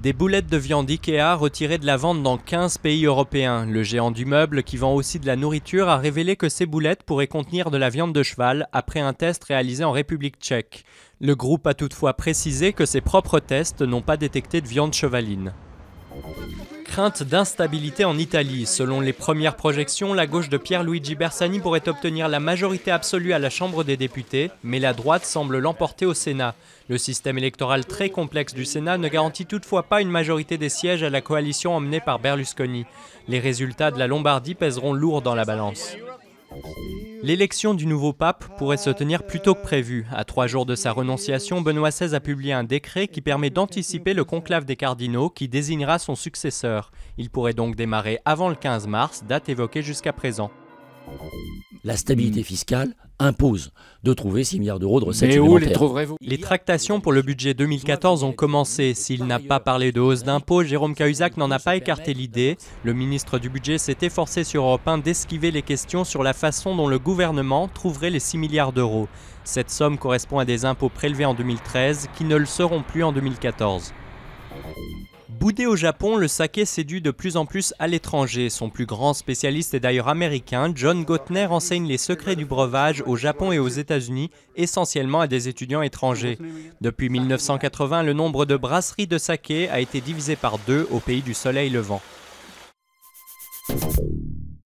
Des boulettes de viande Ikea retirées de la vente dans 15 pays européens. Le géant du meuble, qui vend aussi de la nourriture, a révélé que ces boulettes pourraient contenir de la viande de cheval après un test réalisé en République tchèque. Le groupe a toutefois précisé que ses propres tests n'ont pas détecté de viande chevaline. Crainte d'instabilité en Italie. Selon les premières projections, la gauche de Pierluigi Bersani pourrait obtenir la majorité absolue à la Chambre des députés, mais la droite semble l'emporter au Sénat. Le système électoral très complexe du Sénat ne garantit toutefois pas une majorité des sièges à la coalition emmenée par Berlusconi. Les résultats de la Lombardie pèseront lourd dans la balance. L'élection du nouveau pape pourrait se tenir plus tôt que prévu. À 3 jours de sa renonciation, Benoît XVI a publié un décret qui permet d'anticiper le conclave des cardinaux qui désignera son successeur. Il pourrait donc démarrer avant le 15 mars, date évoquée jusqu'à présent. La stabilité fiscale impose de trouver 6 milliards d'euros de recettes supplémentaires. Mais où les trouverez-vous ? Les tractations pour le budget 2014 ont commencé. S'il n'a pas parlé de hausse d'impôts, Jérôme Cahuzac n'en a pas écarté l'idée. Le ministre du budget s'est efforcé sur Europe 1 d'esquiver les questions sur la façon dont le gouvernement trouverait les 6 milliards d'euros. Cette somme correspond à des impôts prélevés en 2013 qui ne le seront plus en 2014. Boudé au Japon, le saké séduit de plus en plus à l'étranger. Son plus grand spécialiste est d'ailleurs américain. John Gautner enseigne les secrets du breuvage au Japon et aux États-Unis, essentiellement à des étudiants étrangers. Depuis 1980, le nombre de brasseries de saké a été divisé par 2 au pays du soleil levant.